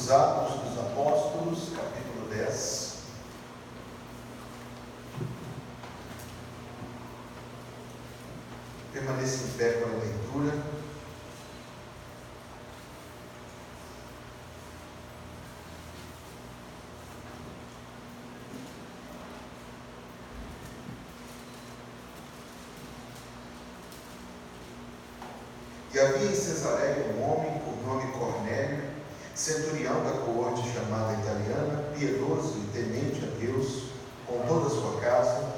dos Atos dos Apóstolos, capítulo 10. Permaneça em pé para a leitura. E havia em Cesareia um homem por nome Cornélio, centurião da coorte chamada italiana, piedoso e temente a Deus, com toda a sua casa,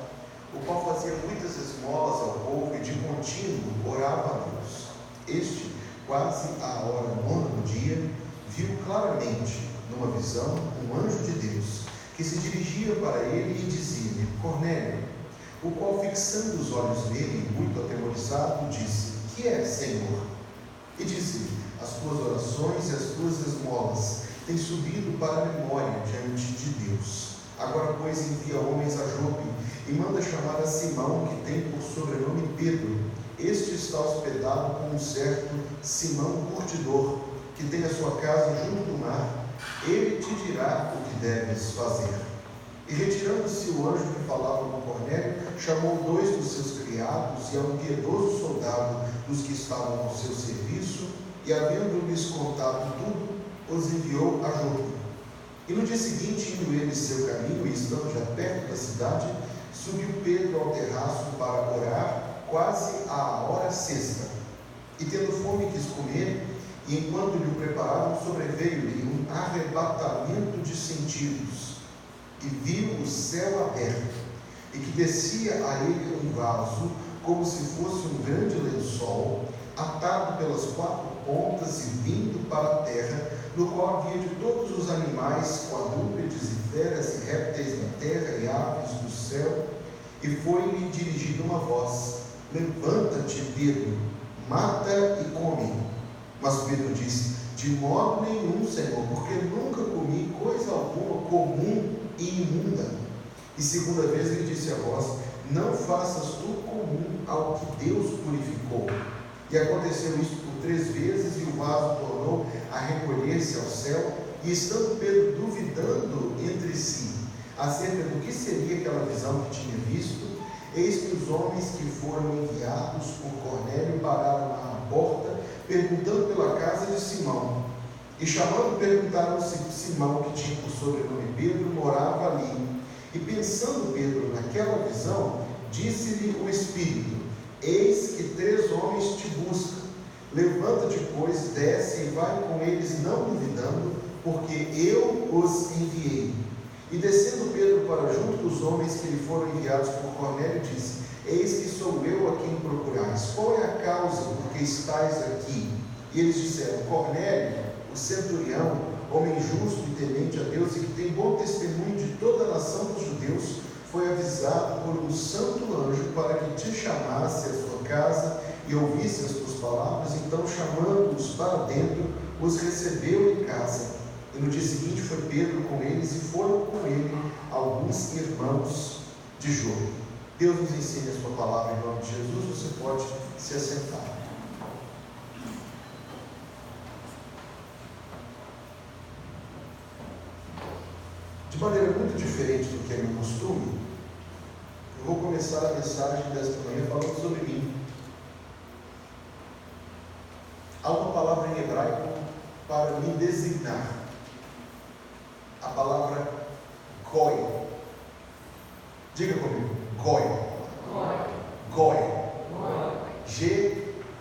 o qual fazia muitas esmolas ao povo e de contínuo orava a Deus. Este, quase à hora nona do dia, viu claramente, numa visão, um anjo de Deus, que se dirigia para ele e dizia-lhe: Cornélio, o qual, fixando os olhos nele, muito atemorizado, disse: Que é, Senhor? E disse-lhe: As tuas orações e as tuas esmolas têm subido para a memória diante de Deus. Agora, pois, envia homens a Jope e manda chamar a Simão, que tem por sobrenome Pedro. Este está hospedado com um certo Simão Curtidor, que tem a sua casa junto do mar. Ele te dirá o que deves fazer. E retirando-se o anjo que falava com Cornélio, chamou 2 dos seus criados e a um piedoso soldado dos que estavam ao seu serviço, e havendo-lhes contado tudo, os enviou a Jope. E no dia seguinte, indo eles seu caminho e estando já perto da cidade, subiu Pedro ao terraço para orar, quase à hora sexta. E tendo fome quis comer, e enquanto lhe o preparavam, sobreveio-lhe um arrebatamento de sentidos, e viu o céu aberto, e que descia a ele um vaso, como se fosse um grande lençol, atado pelas 4 pontas e vindo para a terra, no qual havia de todos os animais, quadrúpedes e feras e répteis da terra e aves do céu. E foi-lhe dirigida uma voz: Levanta-te, Pedro, mata e come. Mas Pedro disse: De modo nenhum, Senhor, porque nunca comi coisa alguma comum e imunda. E segunda vez ele disse a voz: Não faças tu comum ao que Deus purificou. E aconteceu isto por 3 vezes, e o vaso tornou a recolher-se ao céu. E estando Pedro duvidando entre si acerca do que seria aquela visão que tinha visto, eis que os homens que foram enviados por Cornélio pararam à porta, perguntando pela casa de Simão. E chamando, perguntaram se Simão, que tinha por sobrenome Pedro, morava ali. E pensando Pedro naquela visão, disse-lhe o Espírito: Eis que 3 homens te buscam. Levanta-te, pois, desce e vai com eles, não duvidando, porque eu os enviei. E descendo Pedro para junto dos homens que lhe foram enviados por Cornélio, disse: Eis que sou eu a quem procurais. Qual é a causa por que estáis aqui? E eles disseram: Cornélio, o centurião, homem justo e temente a Deus, e que tem bom testemunho de toda a nação dos judeus, foi avisado por um santo anjo para que te chamasse à sua casa e ouvisse as tuas palavras. Então, chamando-os para dentro, os recebeu em casa. E no dia seguinte foi Pedro com eles, e foram com ele alguns irmãos de Jope. Deus nos ensine a sua palavra em nome de Jesus. Você pode se assentar. De maneira muito diferente do que é meu costume, eu vou começar a mensagem desta manhã falando sobre mim. Há uma palavra em hebraico para me designar. A palavra Goi. Diga comigo: Goi. Goi. G-O-Y.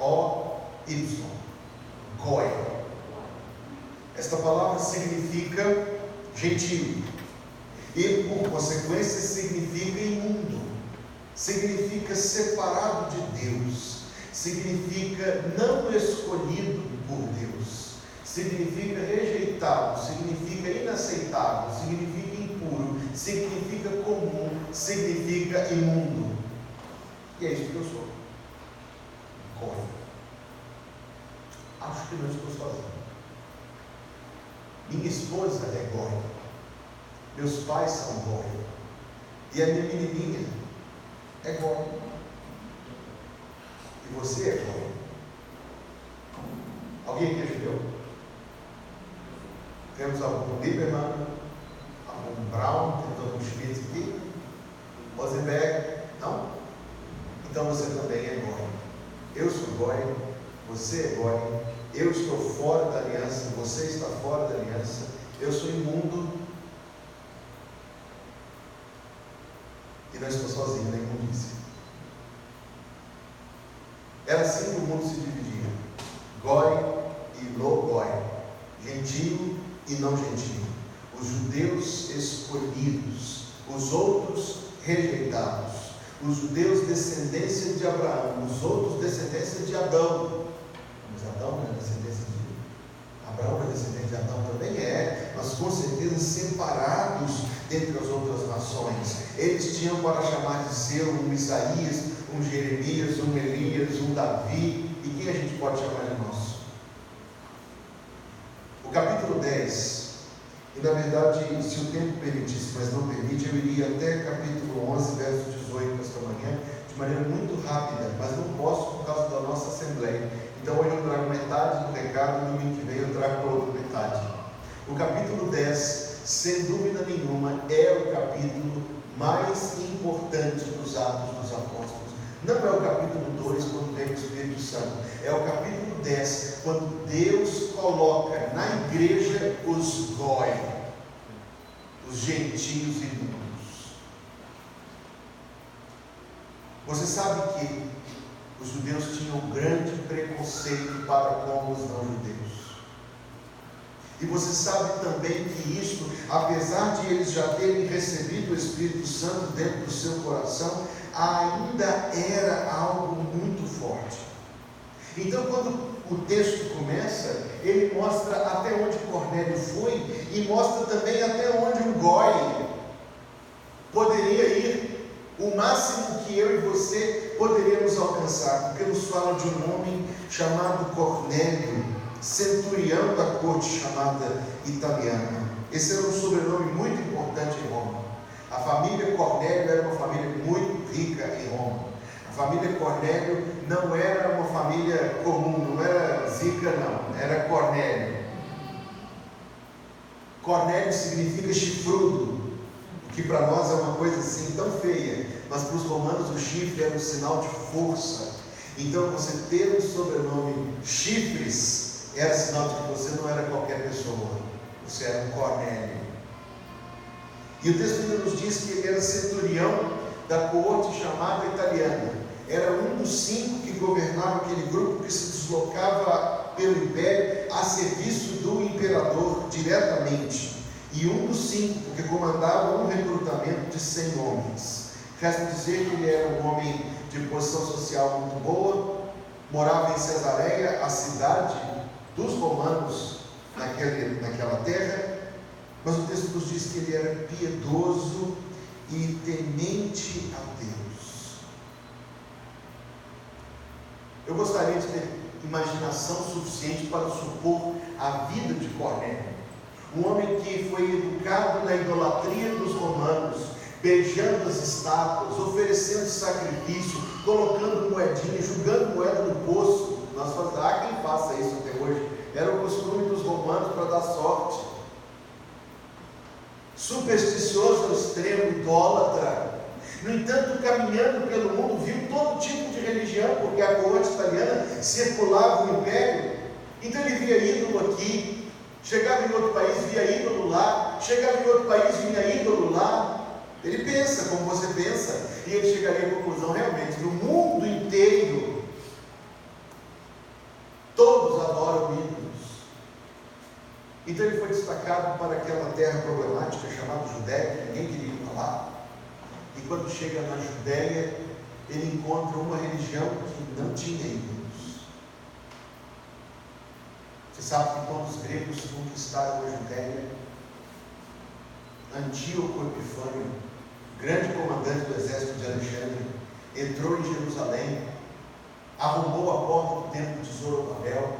Goi. Esta palavra significa gentil. E, por consequência, significa imundo, significa separado de Deus, significa não escolhido por Deus, significa rejeitado, significa inaceitável, significa impuro, significa comum, significa imundo. E é isso que eu sou. Goi. Acho que não estou sozinho. Minha esposa é Goi. Meus pais são Goi. E a minha menininha é Goi. E você é Goi. Alguém aqui é judeu? Temos algum Lieberman, algum Brown, temos algum Schmidt aqui? Rosenberg? Não? Então você também é goi. Eu sou goi, você é goi. Eu estou fora da aliança, você está fora da aliança. Eu sou imundo e não estou sozinho na imundícia. Era assim que o mundo se dividia: goi e logoi, gentio e não gentio, os judeus escolhidos, os outros rejeitados, os judeus descendência de Abraão, os outros descendência de Adão. Mas Adão não é descendência de Abraão, é descendente de Adão também mas com certeza separados dentre as outras nações. Eles tinham para chamar de seu um Isaías, um Jeremias, um Elias, um Davi, e quem a gente pode chamar de nosso? O capítulo 10, e na verdade, se o tempo permitisse, mas não permite, eu iria até capítulo 11, verso 18 esta manhã, de maneira muito rápida, mas não posso por causa da nossa assembleia. Então hoje eu trago metade do recado, no domingo que vem eu trago a outra metade. O capítulo 10, sem dúvida nenhuma, é o capítulo mais importante dos Atos dos Apóstolos. Não é o capítulo 2, quando vem o Espírito Santo. É o capítulo 10, quando Deus coloca na igreja os goi, os gentios imundos. Você sabe que os judeus tinham um grande preconceito para com os não-judeus. E você sabe também que isso, apesar de eles já terem recebido o Espírito Santo dentro do seu coração, ainda era algo muito forte. Então, quando o texto começa, ele mostra até onde Cornélio foi e mostra também até onde um goi poderia ir. O máximo que eu e você poderíamos alcançar, porque nos fala de um homem chamado Cornélio, centurião da corte chamada italiana. Esse era um sobrenome muito importante em Roma. A família Cornélio era uma família muito rica em Roma. A família Cornélio não era uma família comum, não era Zica, não, era Cornélio. Cornélio significa chifrudo, o que para nós é uma coisa assim tão feia, mas para os romanos o chifre era um sinal de força. Então você ter um sobrenome Chifres era sinal de que você não era qualquer pessoa, você era um Cornélio. E o texto ainda nos diz que ele era centurião da coorte chamada italiana. Era um dos 5 que governava aquele grupo que se deslocava pelo império a serviço do imperador diretamente. E um dos 5, porque comandava um recrutamento de 100 homens. Resta dizer que ele era um homem de posição social muito boa, morava em Cesareia, a cidade dos romanos naquela terra, mas o texto nos diz que ele era piedoso e temente a Deus. Eu gostaria de ter imaginação suficiente para supor a vida de Cornélio, um homem que foi educado na idolatria dos romanos, beijando as estátuas, oferecendo sacrifício, colocando moedinha, jogando moeda no poço. Há quem faça isso até hoje. Era o costume dos romanos para dar sorte. Supersticioso ao extremo, idólatra. No entanto, caminhando pelo mundo, viu todo tipo de religião, porque a corte italiana circulava o império. Então ele via ídolo aqui, chegava em outro país, via ídolo lá, chegava em outro país, vinha ídolo lá. Ele pensa como você pensa, e ele chegaria à conclusão: realmente, no mundo inteiro todos adoram ídolos. Então ele foi destacado para aquela terra problemática chamada Judéia, que ninguém queria ir para lá. E quando chega na Judéia, ele encontra uma religião que não tinha ídolos. Você sabe que quando os gregos conquistaram a Judéia, Antíoco Epifânio, grande comandante do exército de Alexandre, entrou em Jerusalém, arrombou a porta do templo de Zorobabel.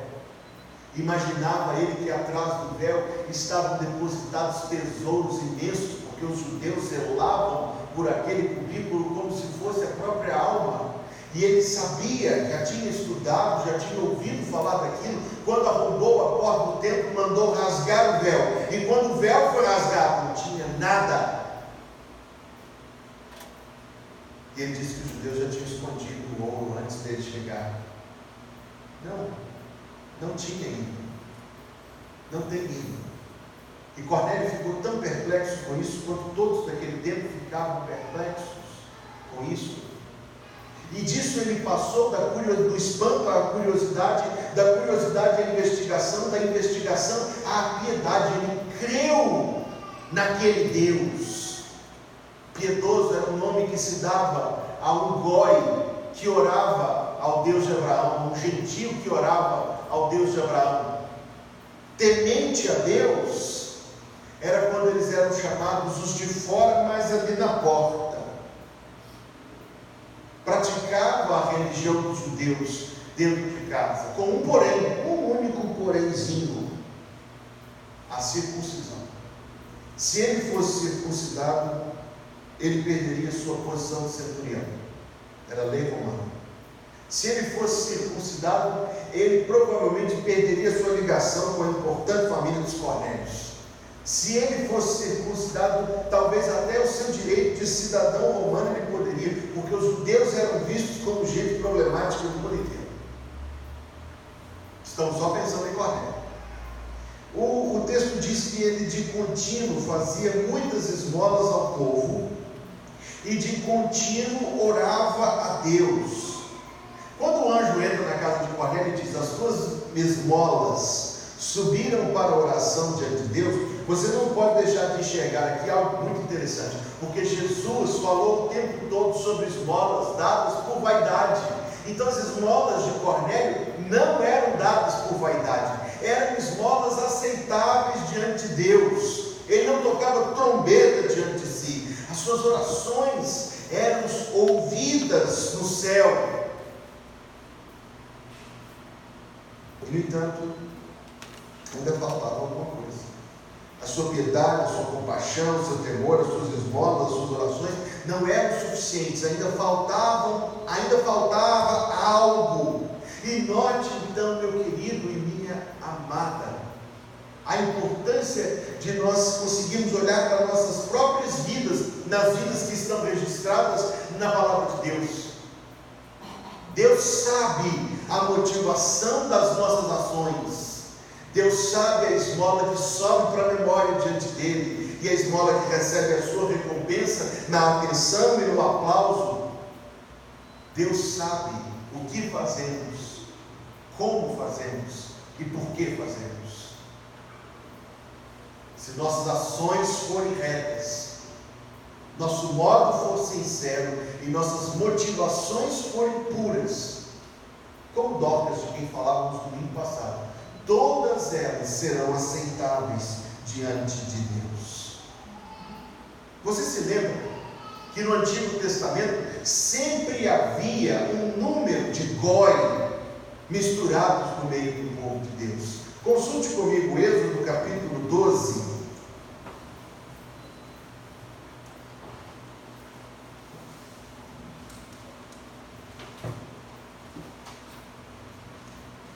Imaginava ele que atrás do véu estavam depositados tesouros imensos, porque os judeus zelavam por aquele cubículo como se fosse a própria alma. E ele sabia, já tinha estudado, já tinha ouvido falar daquilo. Quando arrombou a porta do templo, mandou rasgar o véu. E quando o véu foi rasgado, não tinha nada. E ele disse que os judeus já tinham escondido o ouro antes dele chegar. Não tinha ainda. Não tem ainda. E Cornélio ficou tão perplexo com isso, quanto todos daquele tempo ficavam perplexos com isso. E disso ele passou do espanto à curiosidade, da curiosidade à investigação, da investigação à piedade. Ele creu naquele Deus. Piedoso era um nome que se dava a um goi que orava ao Deus de Abraão, um gentio que orava ao Deus de Abraão. Temente a Deus era quando eles eram chamados os de fora, mas ali na porta. Praticava a religião dos judeus dentro de casa, com um porém, um único porémzinho: a circuncisão. Se ele fosse circuncidado, ele perderia sua posição de centurião. Era lei romana. Se ele fosse circuncidado, ele provavelmente perderia sua ligação com a importante família dos Cornélios. Se ele fosse circuncidado, talvez até o seu direito de cidadão romano ele poderia, porque os judeus eram vistos como gente problemática no mundo inteiro. Estamos só pensando em Cornélio. O texto diz que ele de contínuo fazia muitas esmolas ao povo e de contínuo orava a Deus. Quando o anjo entra na casa de Cornélio e diz: as tuas esmolas subiram para a oração diante de Deus, você não pode deixar de enxergar aqui algo muito interessante, porque Jesus falou o tempo todo sobre esmolas dadas por vaidade. Então as esmolas de Cornélio não eram dadas por vaidade, eram esmolas aceitáveis diante de Deus. Ele não tocava trombeta diante de si, as suas orações eram ouvidas no céu. E, no entanto, ainda faltava alguma coisa. A sua piedade, a sua compaixão, o seu temor, as suas esmolas, as suas orações não eram suficientes, ainda faltava algo. E note então, meu querido e minha amada, a importância de nós conseguirmos olhar para nossas próprias vidas, nas vidas que estão registradas na palavra de Deus. Deus sabe a motivação das nossas ações. Deus sabe a esmola que sobe para a memória diante dele, e a esmola que recebe a sua recompensa na atenção e no aplauso. Deus sabe o que fazemos, como fazemos e por que fazemos. Se nossas ações forem retas, nosso modo for sincero e nossas motivações forem puras, como Dorcas, de quem falávamos no domingo passado, todas elas serão aceitáveis diante de Deus. Você se lembra que no Antigo Testamento sempre havia um número de goi misturados no meio do povo de Deus? Consulte comigo Êxodo capítulo 12.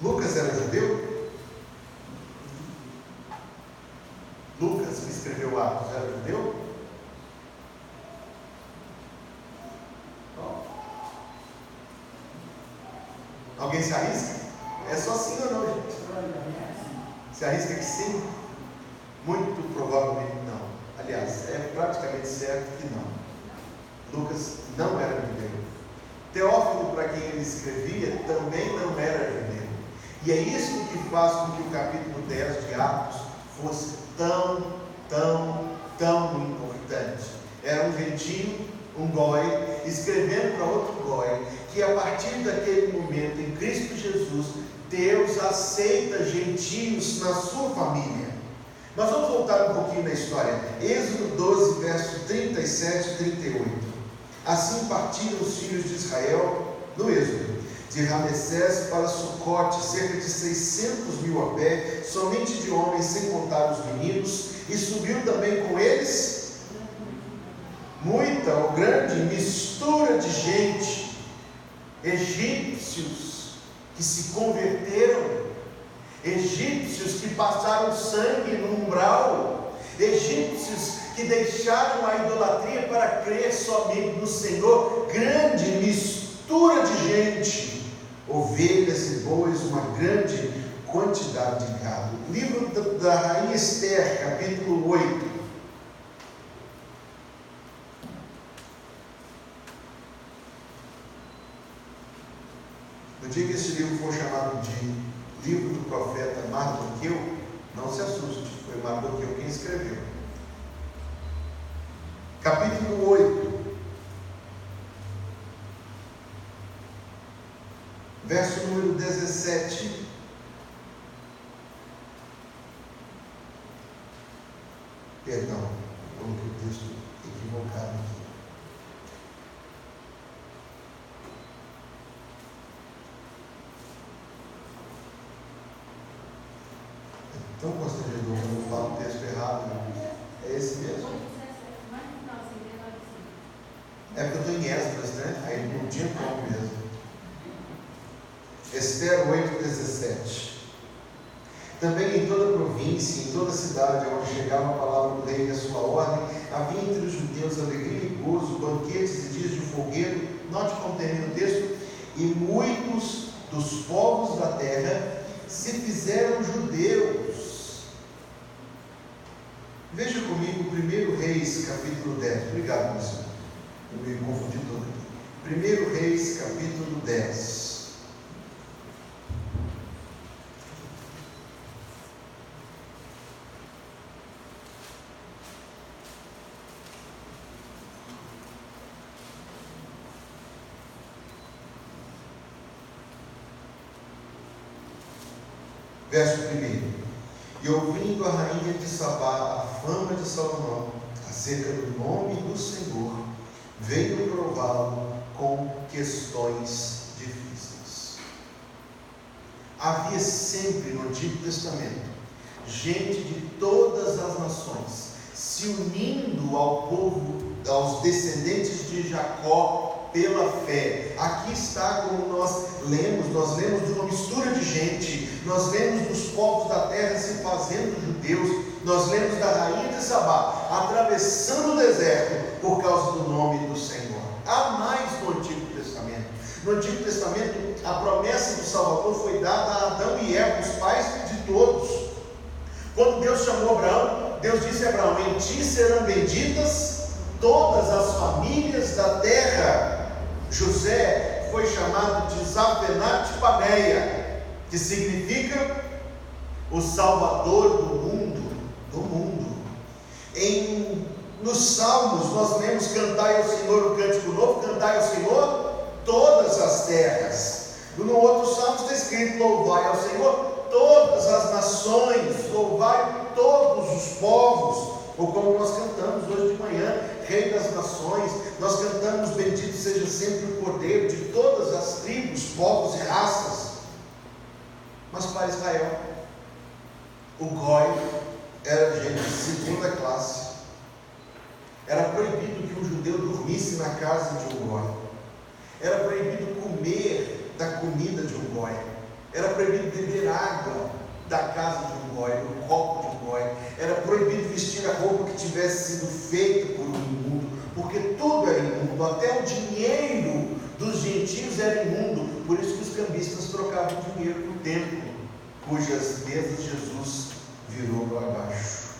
Lucas era judeu? Lucas, que escreveu Atos, era judeu? Alguém se arrisca? É só sim ou não, gente? Se arrisca que sim? Muito provavelmente não. Aliás, é praticamente certo que não. Lucas não era judeu. Teófilo, para quem ele escrevia, também não era judeu. E é isso que faz com que o capítulo 10 de Atos fosse tão importante. Era um gentio, um goi, escrevendo para outro goi, que a partir daquele momento, em Cristo Jesus, Deus aceita gentios na sua família. Mas vamos voltar um pouquinho na história. Êxodo 12, verso 37 e 38. Assim partiram os filhos de Israel no Êxodo, de Ramessés para Sucote, cerca de 600.000 a pé, somente de homens, sem contar os meninos, e subiu também com eles muita ou grande mistura de gente. egípcios que se converteram, egípcios que passaram sangue no umbral, egípcios que deixaram a idolatria para crer somente no Senhor. Grande mistura de gente, ovelhas e bois, uma grande quantidade de gado. Livro da Rainha Esther, capítulo 8. No dia que esse livro for chamado de livro do profeta Mardoqueu, não se assuste, foi Mardoqueu quem escreveu. Capítulo 8, verso número 17. Perdão, eu coloquei o texto equivocado aqui. É tão constrangedor quando eu falo o texto errado. É esse mesmo? É porque eu estou em Esdras, né? Aí não tinha como mesmo. Esther 8,17. Também em toda a província, em toda a cidade onde chegava a palavra do rei e a sua ordem, havia entre os judeus alegria e gozo, banquetes e dias de folguedo. Note como termina o texto. E muitos dos povos da terra se fizeram judeus. Veja comigo 1 Reis, capítulo 10. Obrigado, Luciano. Eu me confundi todo aqui. 1 Reis, capítulo 10. Verso 1. E ouvindo a rainha de Sabá a fama de Salomão acerca do nome do Senhor, veio prová-lo com questões difíceis. Havia sempre no Antigo Testamento gente de todas as nações se unindo ao povo, aos descendentes de Jacó pela fé. Aqui está como nós lemos de uma mistura de gente, nós lemos dos povos da terra se fazendo judeus, nós lemos da rainha de Sabá atravessando o deserto por causa do nome do Senhor. Há mais no Antigo Testamento. No Antigo Testamento, a promessa do Salvador foi dada a Adão e Eva, os pais de todos. Quando Deus chamou Abraão, Deus disse a Abraão: em ti serão benditas todas as famílias da terra. José foi chamado de Zavenat Paneia, que significa o Salvador do mundo. Nos Salmos nós lemos: cantai ao Senhor um cântico novo, cantai ao Senhor todas as terras. No outro Salmo está escrito: louvai ao Senhor todas as nações, louvai todos os povos. Ou como nós cantamos hoje de manhã, Rei das Nações, nós cantamos: bendito seja sempre o Cordeiro de todas as tribos, povos e raças. Mas para Israel, o Goi era gente de segunda classe. Era proibido que um judeu dormisse na casa de um Goi. Era proibido comer da comida de um Goi. Era proibido beber água da casa de um Goi, do copo de um Goi. Era proibido vestir a roupa que tivesse sido feita por um imundo, porque tudo era imundo, até o dinheiro dos gentios era imundo. Por isso que os cambistas trocavam dinheiro no templo, cujas mesas Jesus virou para baixo.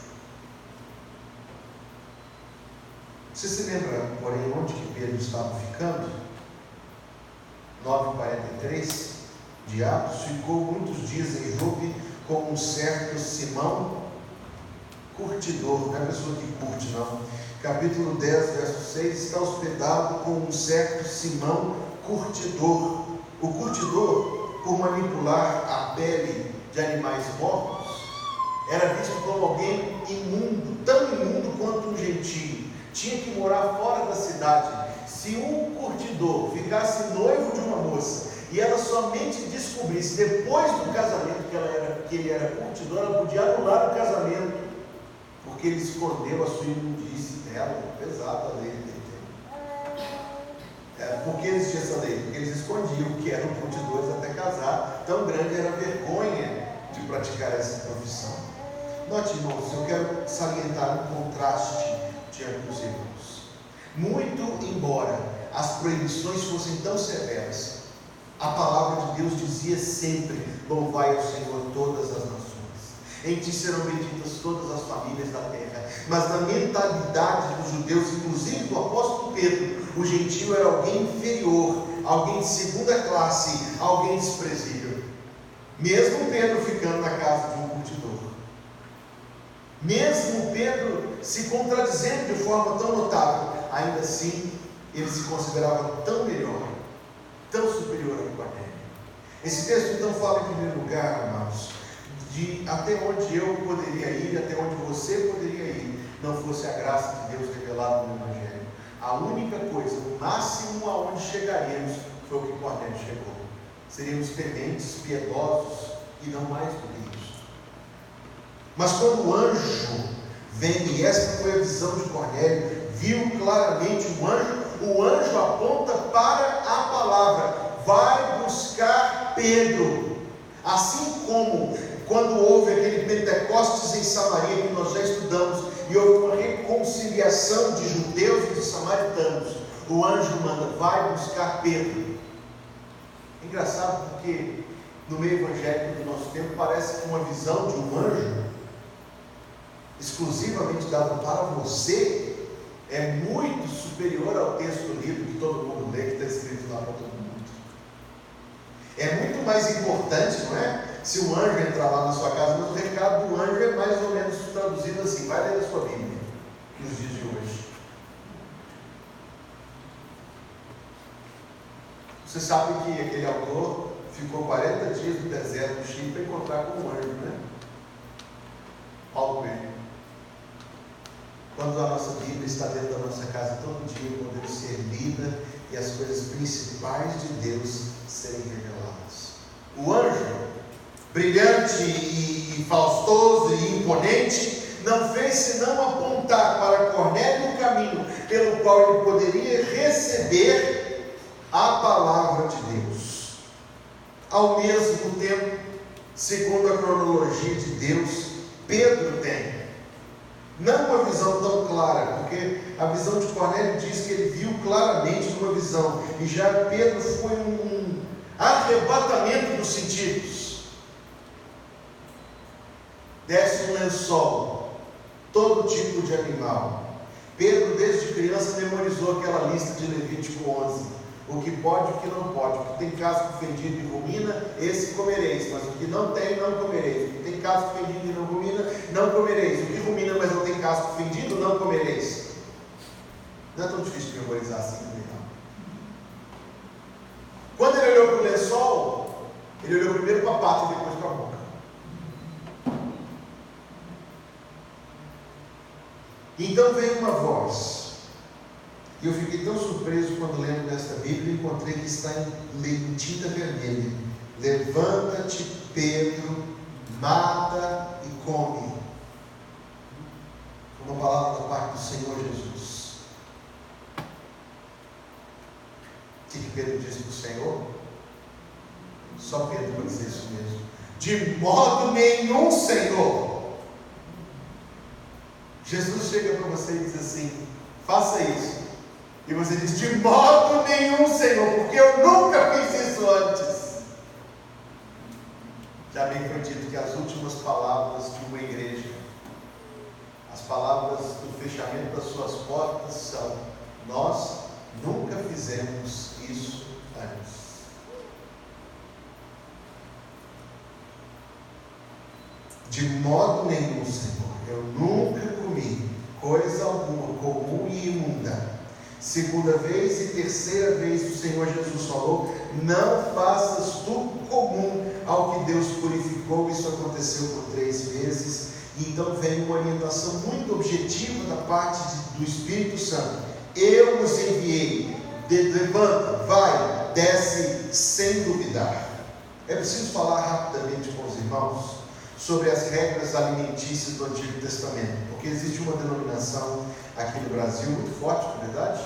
Você se lembra, porém, onde que Pedro estava ficando? 9:43 de Atos. Ficou muitos dias em Jope com um certo Simão, curtidor, não é a pessoa que curte, não. Capítulo 10, verso 6, está hospedado com um certo Simão, curtidor. O curtidor, por manipular a pele de animais mortos, era visto como alguém imundo, tão imundo quanto um gentio. Tinha que morar fora da cidade. Se um curtidor ficasse noivo de uma moça e ela somente descobrisse depois do casamento que ele era curtidor, ela podia anular o casamento, porque ele escondeu a sua imundície dela. Pesada a lei. Por que existia essa lei? Porque eles escondiam que eram curtidores até casar. Tão grande era a vergonha de praticar essa profissão. Note, irmãos, eu quero salientar um contraste diante dos irmãos. Muito embora as proibições fossem tão severas, a palavra de Deus dizia sempre: louvai ao Senhor todas as nações, em ti serão benditas todas as famílias da terra. Mas na mentalidade dos judeus, inclusive do apóstolo Pedro, o gentio era alguém inferior, alguém de segunda classe, alguém desprezível. Mesmo Pedro ficando na casa de um curtidor, mesmo Pedro se contradizendo de forma tão notável, ainda assim ele se considerava tão melhor, tão superior a Cornélio. Esse texto então fala em primeiro lugar, amados, de até onde eu poderia ir, até onde você poderia ir, não fosse a graça de Deus revelada no Evangelho. A única coisa, o máximo aonde chegaríamos, foi o que Cornélio chegou. Seríamos tementes, piedosos e não mais do que isso. Mas quando o anjo vem, e esta foi a visão de Cornélio, viu claramente o anjo aponta para a palavra: vai buscar Pedro. Assim como quando houve aquele Pentecostes em Samaria, que nós já estudamos, e houve uma reconciliação de judeus e de samaritanos, o anjo manda: vai buscar Pedro. É engraçado porque no meio evangélico do nosso tempo parece que uma visão de um anjo exclusivamente dada para você é muito superior ao texto lido que todo mundo lê, que está escrito lá para todo mundo. É muito mais importante, não é? Se o anjo entrar lá na sua casa, mas o recado do anjo é mais ou menos traduzido assim: vai ler a sua Bíblia nos dias de hoje. Você sabe que aquele autor ficou 40 dias no deserto do Chile para encontrar com um anjo, né? Paulo Coelho. Quando a nossa Bíblia está dentro da nossa casa todo dia, podendo ser lida e as coisas principais de Deus serem reveladas. O anjo, brilhante e faustoso e imponente, não fez senão apontar para Cornélio o caminho pelo qual ele poderia receber a palavra de Deus. Ao mesmo tempo, segundo a cronologia de Deus, Pedro tem não uma visão tão clara, porque a visão de Cornélio diz que ele viu claramente uma visão, e já Pedro foi um arrebatamento dos sentidos. Desce um lençol, todo tipo de animal. Pedro, desde criança, memorizou aquela lista de Levítico 11. O que pode e o que não pode. O que tem casco fendido e rumina, esse comereis. Mas o que não tem, não comereis. O que tem casco fendido e não rumina, não comereis. O que rumina, mas não tem casco fendido, não comereis. Não é tão difícil de memorizar assim também, não. Quando ele olhou para o lençol, ele olhou primeiro para a pata e depois para a boca. Então veio uma voz. E eu fiquei tão surpreso quando lendo nesta Bíblia, encontrei que está em tinta vermelha: levanta-te, Pedro, mata e come. Uma palavra da parte do Senhor Jesus. O que Pedro disse para o Senhor? Só Pedro pode dizer isso mesmo: de modo nenhum, Senhor. Jesus chega para você e diz assim: faça isso. E você diz: de modo nenhum, Senhor, porque eu nunca fiz isso antes. Já bem foi dito que as últimas palavras de uma igreja, as palavras do fechamento das suas portas são: nós nunca fizemos isso antes. De modo nenhum, Senhor, eu nunca comi coisa alguma comum e imunda. Segunda vez e terceira vez o Senhor Jesus falou: não faças tu comum ao que Deus purificou. Isso aconteceu por 3 vezes. E então vem uma orientação muito objetiva da parte do Espírito Santo: eu os enviei, levanta, vai, desce sem duvidar. É preciso falar rapidamente com os irmãos sobre as regras alimentícias do Antigo Testamento, porque existe uma denominação aqui no Brasil muito forte, na verdade,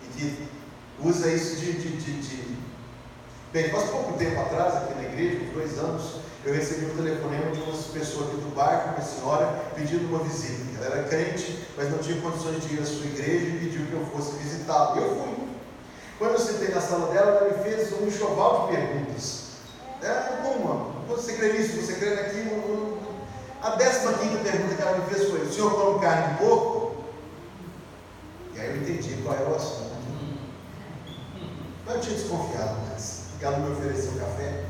e que usa isso Bem, faz pouco tempo atrás, aqui na igreja, uns 2 anos, eu recebi um telefonema de uma pessoa aqui do bairro, uma senhora, pedindo uma visita. Ela era crente, mas não tinha condições de ir à sua igreja e pediu que eu fosse visitá-la. E eu fui. Quando eu sentei na sala dela, ela me fez um enxoval de perguntas. Você crê nisso? Você crê naquilo? A 15ª pergunta que ela me fez foi: o senhor come carne de porco? E aí eu entendi qual era o assunto. Mas eu tinha desconfiado antes, porque ela me ofereceu café.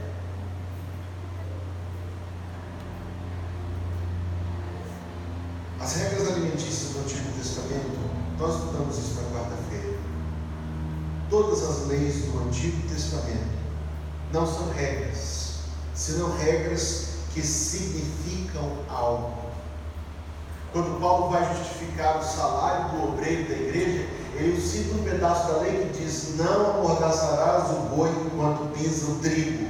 As regras alimentícias do Antigo Testamento, nós estudamos isso na quarta-feira. Todas as leis do Antigo Testamento não são regras, senão regras que significam algo. Quando Paulo vai justificar o salário do obreiro da igreja, ele cita um pedaço da lei que diz: não amordaçarás o boi enquanto pisa o trigo.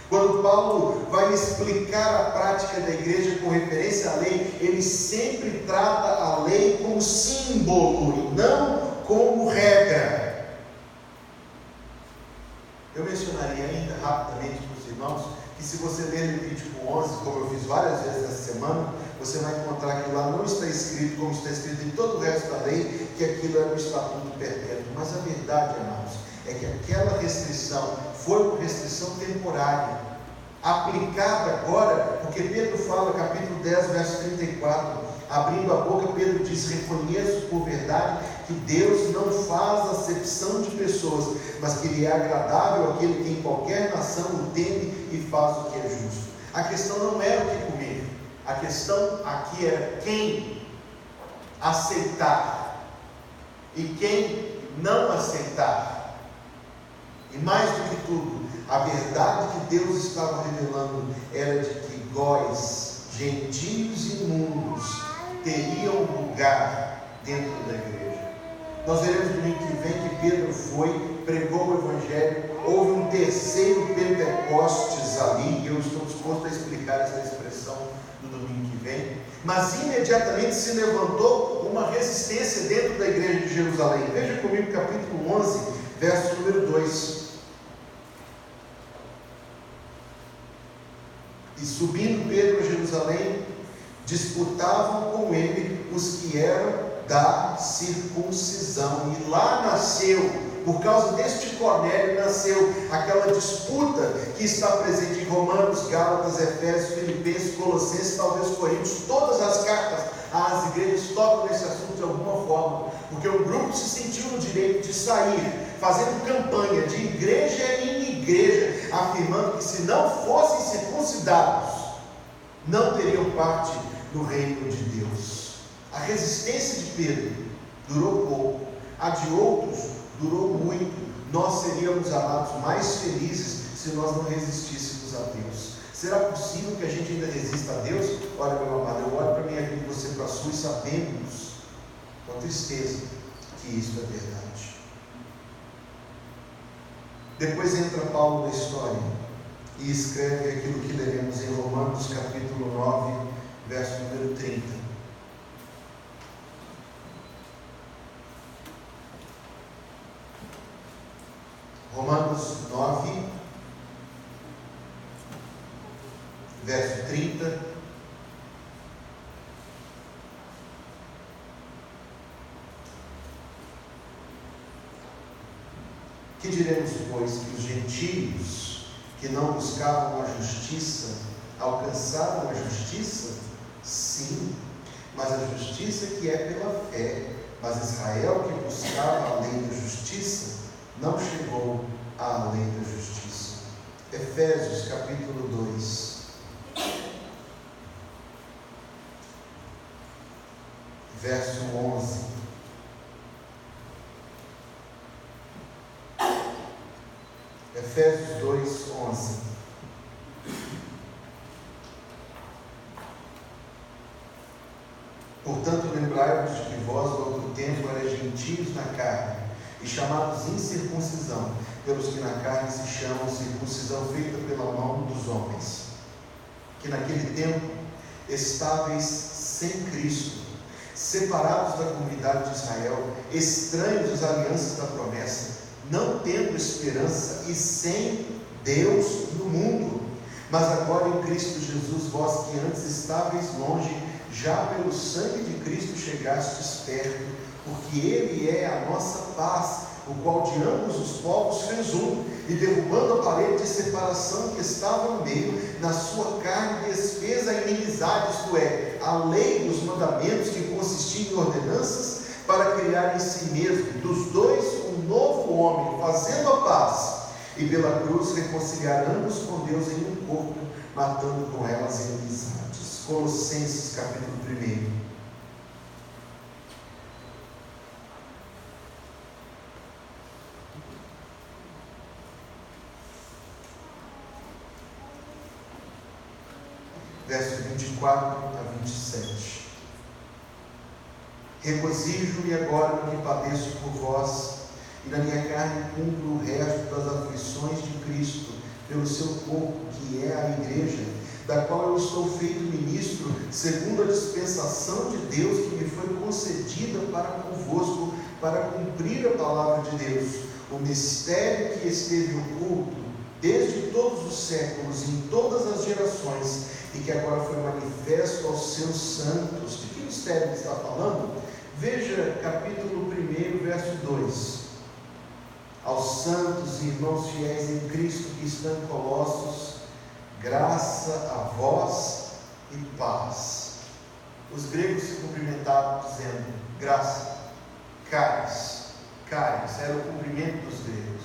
Quando Paulo vai explicar a prática da igreja com referência à lei, ele sempre trata a lei como símbolo e não como regra. Eu mencionaria ainda rapidamente para os irmãos que, se você ler Levítico 11, como eu fiz várias vezes essa semana, você vai encontrar que lá não está escrito, como está escrito em todo o resto da lei, que aquilo era um estatuto perpétuo. Mas a verdade, irmãos, é que aquela restrição foi uma restrição temporária, aplicada agora, porque Pedro fala, capítulo 10, verso 34, abrindo a boca, Pedro diz: reconheço por verdade que Deus não faz acepção de pessoas, mas que lhe é agradável aquele que em qualquer nação o teme e faz o que é justo. A questão não era o que comer, a questão aqui era quem aceitar e quem não aceitar. E mais do que tudo, a verdade que Deus estava revelando era de que góis, gentios e imundos teriam lugar dentro da igreja. Nós veremos domingo que vem que Pedro foi, pregou o Evangelho, houve um terceiro Pentecostes ali, e eu estou disposto a explicar essa expressão no domingo que vem. Mas imediatamente se levantou uma resistência dentro da igreja de Jerusalém. Veja comigo capítulo 11, verso número 2. E subindo Pedro a Jerusalém, disputavam com ele os que eram da circuncisão. E lá nasceu, por causa deste Cornélio, nasceu aquela disputa que está presente em Romanos, Gálatas, Efésios, Filipenses, Colossenses, talvez Coríntios. Todas as cartas às igrejas tocam nesse assunto de alguma forma, porque um grupo se sentiu no direito de sair, fazendo campanha de igreja em igreja, afirmando que, se não fossem circuncidados, não teriam parte no reino de Deus. A resistência de Pedro durou pouco, a de outros durou muito. Nós seríamos, amados, mais felizes se nós não resistíssemos a Deus. Será possível que a gente ainda resista a Deus? Olha, meu amado, eu olho para a minha vida e você para a sua, e sabemos com tristeza que isso é verdade. Depois entra Paulo na história e escreve aquilo que leremos em Romanos capítulo 9, verso número 30. Romanos 9, verso 30. Que diremos, pois, que os gentios que não buscavam a justiça alcançaram a justiça? Sim, mas a justiça que é pela fé. Mas Israel, que buscava a lei da justiça, não chegou à lei da justiça. Efésios capítulo 2, verso 11. Efésios 2, 11. Portanto, lembrai-vos de que vós, no outro tempo, erais gentios na carne, e chamados incircuncisão, pelos que na carne se chamam circuncisão feita pela mão dos homens, que naquele tempo estáveis sem Cristo, separados da comunidade de Israel, estranhos às alianças da promessa, não tendo esperança e sem Deus no mundo. Mas agora em Cristo Jesus, vós que antes estáveis longe, já pelo sangue de Cristo chegastes perto, porque Ele é a nossa paz, o qual de ambos os povos fez um, e derrubando a parede de separação que estava no meio, na sua carne desfez a inimizade, isto é, a lei dos mandamentos, que consistia em ordenanças, para criar em si mesmo dos dois um novo homem, fazendo a paz, e pela cruz reconciliar ambos com Deus em um corpo, matando com elas inimizades. Colossenses capítulo 1. Versos 24 a 27. Regozijo-me agora no que padeço por vós, e na minha carne cumpro o resto das aflições de Cristo, pelo seu corpo, que é a igreja, da qual eu estou feito ministro, segundo a dispensação de Deus que me foi concedida para convosco, para cumprir a palavra de Deus, o mistério que esteve oculto desde todos os séculos, em todas as gerações, e que agora foi manifesto aos seus santos. De que mistério ele está falando? Veja capítulo 1, verso 2. Aos santos e irmãos fiéis em Cristo que estão em Colossos, graça a vós e paz. Os gregos se cumprimentavam dizendo graça, caris, era o cumprimento dos gregos.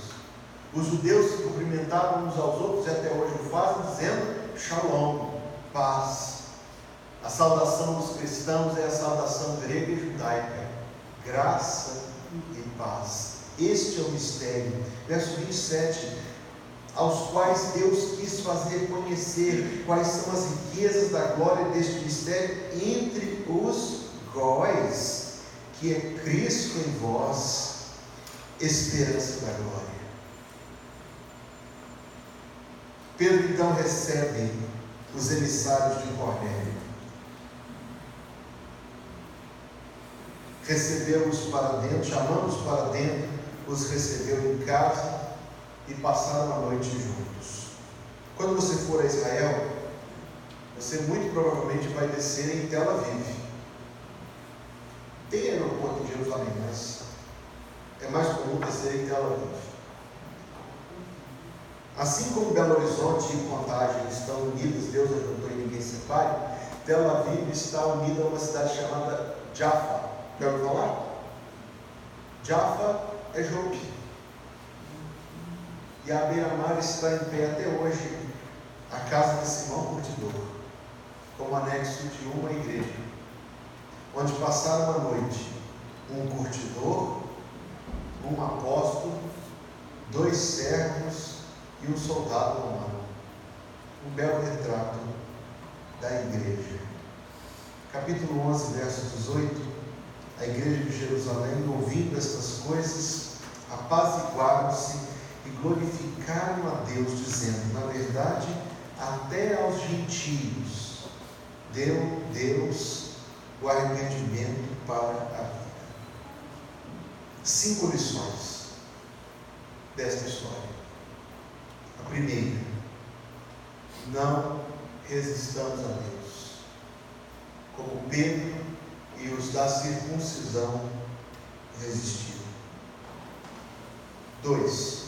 Os judeus se cumprimentavam uns aos outros, e até hoje o fazem, dizendo shalom, paz. A saudação dos cristãos é a saudação grega e judaica, graça e paz. Este é o mistério. Verso 27, aos quais Deus quis fazer conhecer quais são as riquezas da glória deste mistério entre os góis, que é Cristo em vós, esperança da glória. Pedro então recebe os emissários de Cornélio. Recebeu-os para dentro, chamando-os para dentro, os recebeu em casa e passaram a noite juntos. Quando você for a Israel, você muito provavelmente vai descer em Tel Aviv. Tem aeroporto em Jerusalém, mas é mais comum descer em Tel Aviv. Assim como Belo Horizonte e Contagem estão unidas, Deus ajuntou e ninguém separe, Tel Aviv está unida a uma cidade chamada Jaffa. Já ouviu falar? Jaffa é Jope. E a beira-mar está em pé até hoje, a casa de Simão Curtidor, como anexo de uma igreja, onde passaram a noite um curtidor, um apóstolo, 2 servos e um soldado romano. Um belo retrato da igreja. Capítulo 11, verso 18. A igreja de Jerusalém, ouvindo estas coisas, apaziguaram-se e glorificaram a Deus, dizendo: na verdade, até aos gentios deu Deus o arrependimento para a vida. 5 lições desta história. A primeira: não resistamos a Deus, como Pedro e os da circuncisão resistiram. 2.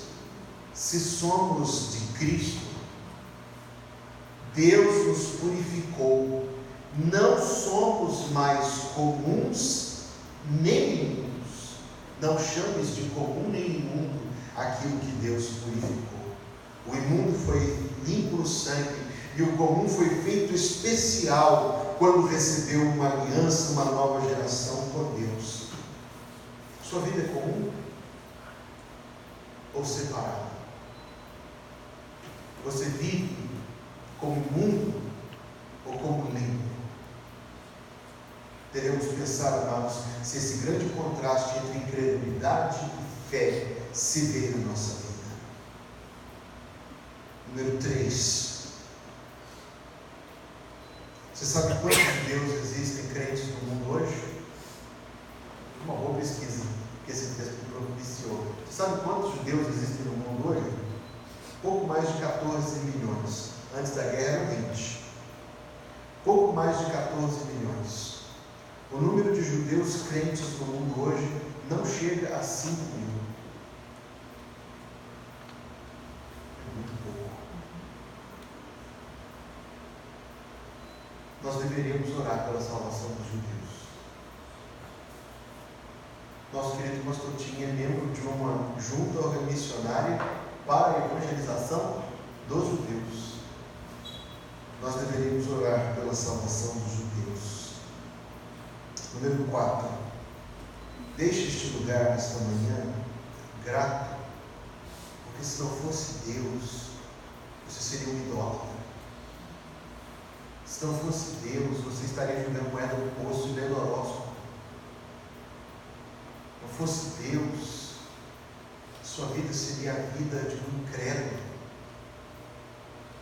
Se somos de Cristo, Deus nos purificou, não somos mais comuns nem imundos. Não chames de comum nem imundo aquilo que Deus purificou. O imundo foi limpo no sangue, e o comum foi feito especial quando recebeu uma aliança, uma nova geração com Deus. Sua vida é comum ou separada? Você vive como imundo ou como limpo? Teremos que pensar, amados, se esse grande contraste entre incredulidade e fé se vê na nossa vida. Número 3. Você sabe quantos de Deus existem crentes no mundo hoje? quantos judeus existem no mundo hoje? Pouco mais de 14 milhões. Antes da guerra eram 20. Pouco mais de 14 milhões. O número de judeus crentes no mundo hoje não chega a 5 mil. É muito pouco. Nós deveríamos orar pela salvação dos judeus. Nosso querido pastor Tim é membro de uma junta missionária para a evangelização dos judeus. Nós deveríamos orar pela salvação dos judeus. Número 4. Deixe este lugar nesta manhã grato, porque se não fosse Deus, você seria um idólatra. Se não fosse Deus, você estaria jogando moeda no poço e lendo horóscopo. Se não fosse Deus, sua vida seria a vida de um incrédulo,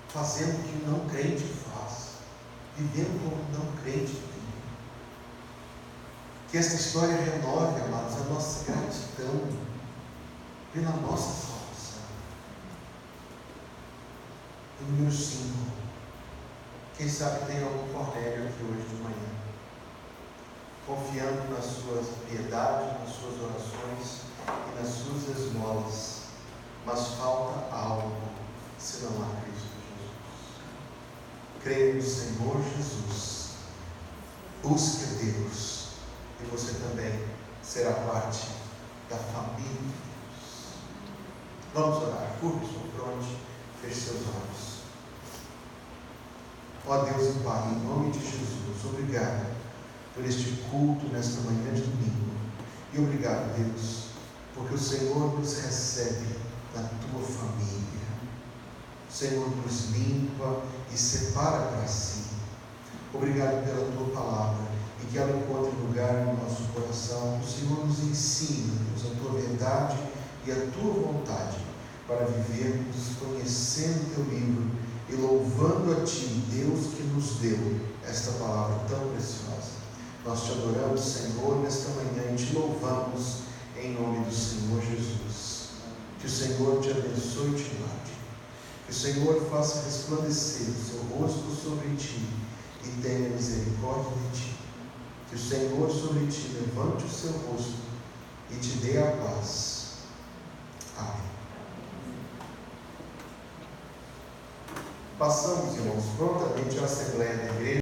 fazendo o que um não crente faz, vivendo como um não crente vive. Que esta história renove, amados, a nossa gratidão pela nossa salvação. E número 5. Quem sabe tem algum Cornélio aqui hoje de manhã, confiando na sua piedade, nas suas orações e nas suas esmolas, mas falta algo, se não há Cristo Jesus. Creia no Senhor Jesus, busque a Deus, e você também será parte da família de Deus. Vamos orar. Curva sua fronte, feche seus olhos. Ó Deus e Pai, em nome de Jesus, obrigado por este culto nesta manhã de domingo. E obrigado, Deus, porque o Senhor nos recebe na tua família. O Senhor nos limpa e separa para si. Obrigado pela tua palavra e que ela encontre lugar no nosso coração. O Senhor nos ensina, Deus, a tua verdade e a tua vontade para vivermos conhecendo o teu livro e louvando a Ti, Deus, que nos deu esta palavra tão preciosa. Nós te adoramos, Senhor, nesta manhã e te louvamos em nome do Senhor Jesus. Que o Senhor te abençoe e te guarde. Que o Senhor faça resplandecer o seu rosto sobre ti e tenha misericórdia de ti. Que o Senhor sobre ti levante o seu rosto e te dê a paz. Amém. Passamos, irmãos, prontamente à Assembleia da Igreja.